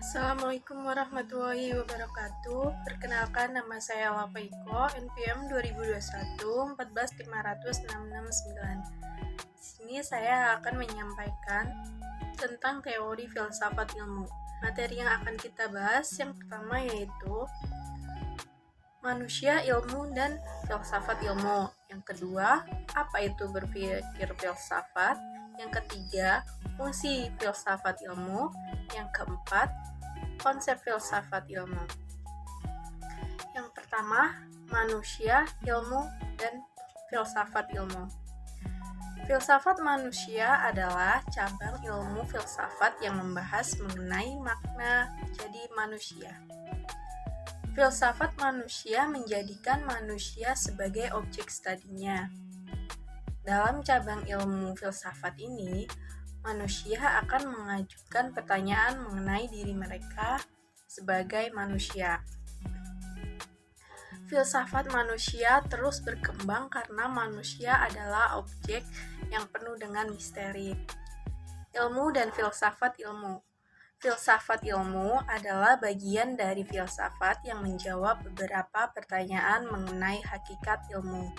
Assalamualaikum warahmatullahi wabarakatuh. Perkenalkan, nama saya Lapa Iko, NPM 2021 1450669. Di sini saya akan menyampaikan tentang teori filsafat ilmu. Materi yang akan kita bahas yang pertama yaitu manusia, ilmu, dan filsafat ilmu. Yang kedua, apa itu berpikir filsafat? Yang ketiga, fungsi filsafat ilmu. Yang keempat, konsep filsafat ilmu. Yang pertama, manusia, ilmu, dan filsafat ilmu. Filsafat manusia adalah cabang ilmu filsafat yang membahas mengenai makna jadi manusia. Filsafat manusia menjadikan manusia sebagai objek studinya. Dalam cabang ilmu filsafat ini, manusia akan mengajukan pertanyaan mengenai diri mereka sebagai manusia. Filsafat manusia terus berkembang karena manusia adalah objek yang penuh dengan misteri. Ilmu dan filsafat ilmu. Filsafat ilmu adalah bagian dari filsafat yang menjawab beberapa pertanyaan mengenai hakikat ilmu.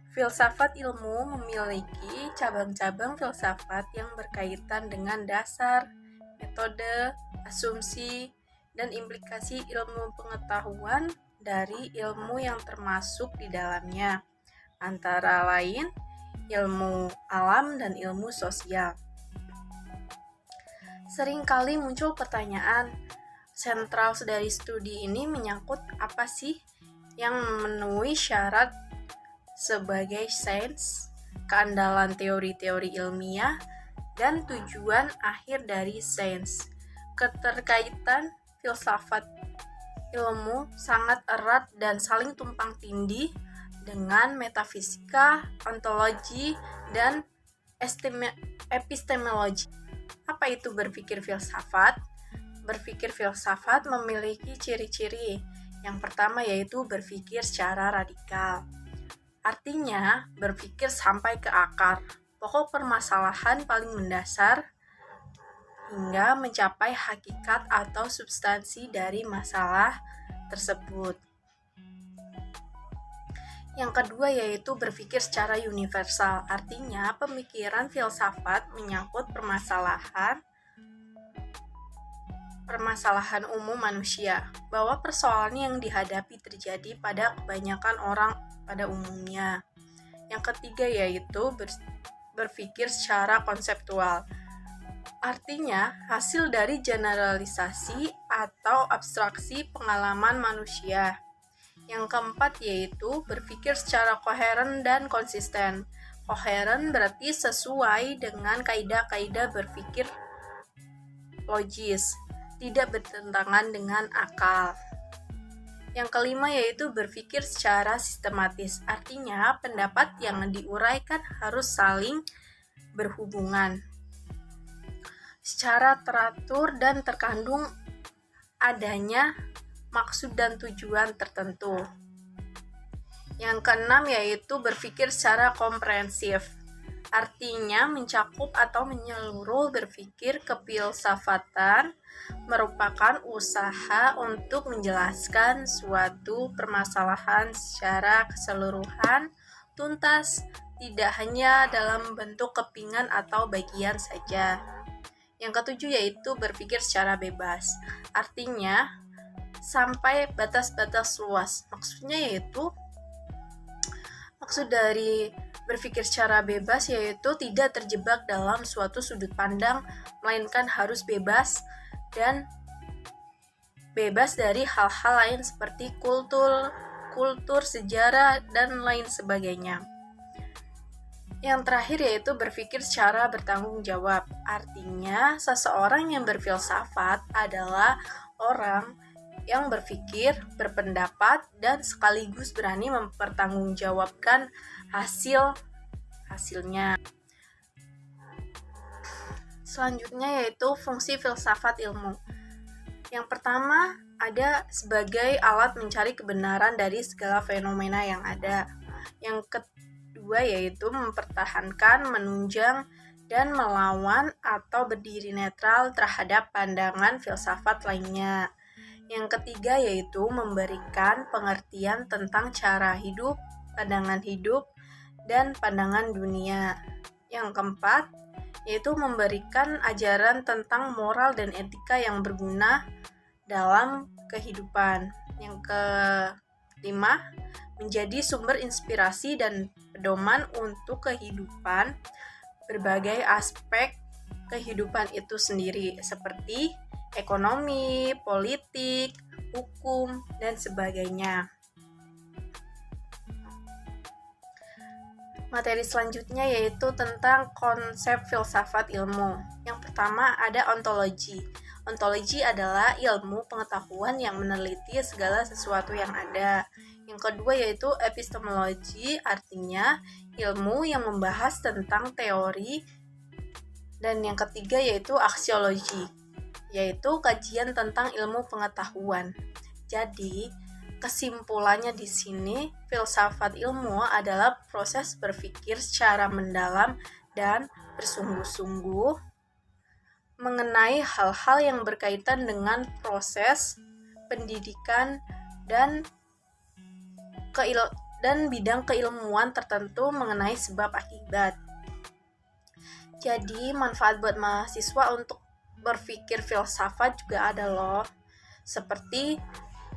Filsafat ilmu memiliki cabang-cabang filsafat yang berkaitan dengan dasar, metode, asumsi, dan implikasi ilmu pengetahuan dari ilmu yang termasuk di dalamnya, antara lain ilmu alam dan ilmu sosial. Seringkali muncul pertanyaan, sentral dari studi ini menyangkut apa sih yang memenuhi syarat sebagai sains, keandalan teori-teori ilmiah, dan tujuan akhir dari sains. Keterkaitan filsafat ilmu sangat erat dan saling tumpang tindih dengan metafisika, ontologi, dan epistemologi. Apa itu berpikir filsafat? Berpikir filsafat memiliki ciri-ciri. Yang pertama yaitu berpikir secara radikal. Artinya, berpikir sampai ke akar, pokok permasalahan paling mendasar, hingga mencapai hakikat atau substansi dari masalah tersebut. Yang kedua yaitu berpikir secara universal, artinya pemikiran filsafat menyangkut permasalahan umum manusia, bahwa persoalan yang dihadapi terjadi pada kebanyakan orang pada umumnya. Yang ketiga yaitu berpikir secara konseptual, artinya hasil dari generalisasi atau abstraksi pengalaman manusia. Yang keempat yaitu berpikir secara koheren dan konsisten. Koheren berarti sesuai dengan kaidah-kaidah berpikir logis, tidak bertentangan dengan akal. Yang kelima yaitu berpikir secara sistematis, artinya pendapat yang diuraikan harus saling berhubungan, secara teratur dan terkandung adanya maksud dan tujuan tertentu. Yang keenam yaitu berpikir secara komprehensif, artinya mencakup atau menyeluruh. Berpikir kefilsafatan merupakan usaha untuk menjelaskan suatu permasalahan secara keseluruhan, tuntas, tidak hanya dalam bentuk kepingan atau bagian saja. Yang ketujuh yaitu berpikir secara bebas, artinya sampai batas-batas luas. Maksud dari berpikir secara bebas yaitu tidak terjebak dalam suatu sudut pandang, melainkan harus bebas dan bebas dari hal-hal lain seperti kultur, sejarah, dan lain sebagainya. Yang terakhir yaitu berpikir secara bertanggung jawab, artinya seseorang yang berfilsafat adalah orang yang berpikir, berpendapat, dan sekaligus berani mempertanggungjawabkan hasilnya. Selanjutnya yaitu fungsi filsafat ilmu. Yang pertama ada sebagai alat mencari kebenaran dari segala fenomena yang ada. Yang kedua yaitu mempertahankan, menunjang, dan melawan atau berdiri netral terhadap pandangan filsafat lainnya. Yang ketiga yaitu memberikan pengertian tentang cara hidup, pandangan hidup, dan pandangan dunia. Yang keempat yaitu memberikan ajaran tentang moral dan etika yang berguna dalam kehidupan. Yang kelima, menjadi sumber inspirasi dan pedoman untuk kehidupan berbagai aspek kehidupan itu sendiri, seperti ekonomi, politik, hukum, dan sebagainya. Materi selanjutnya yaitu tentang konsep filsafat ilmu. Yang pertama ada ontologi. Ontologi adalah ilmu pengetahuan yang meneliti segala sesuatu yang ada. Yang kedua yaitu epistemologi, artinya ilmu yang membahas tentang teori. Dan yang ketiga yaitu aksiologi, yaitu kajian tentang ilmu pengetahuan. Jadi, kesimpulannya di sini, filsafat ilmu adalah proses berpikir secara mendalam dan bersungguh-sungguh mengenai hal-hal yang berkaitan dengan proses pendidikan dan bidang keilmuan tertentu mengenai sebab akibat. Jadi, manfaat buat mahasiswa untuk berpikir filsafat juga ada loh. Seperti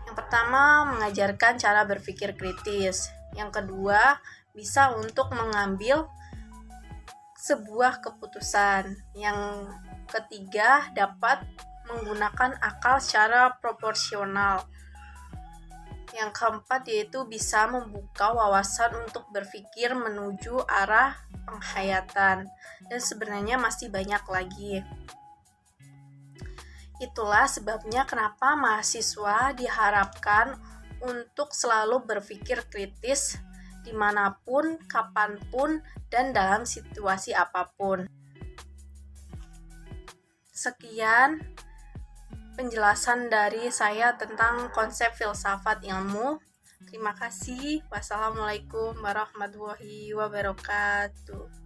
yang pertama, mengajarkan cara berpikir kritis. Yang kedua, bisa untuk mengambil sebuah keputusan. Yang ketiga, dapat menggunakan akal secara proporsional. Yang keempat yaitu bisa membuka wawasan untuk berpikir menuju arah penghayatan. Dan sebenarnya masih banyak lagi. Itulah sebabnya kenapa mahasiswa diharapkan untuk selalu berpikir kritis dimanapun, kapanpun, dan dalam situasi apapun. Sekian penjelasan dari saya tentang konsep filsafat ilmu. Terima kasih. Wassalamualaikum warahmatullahi wabarakatuh.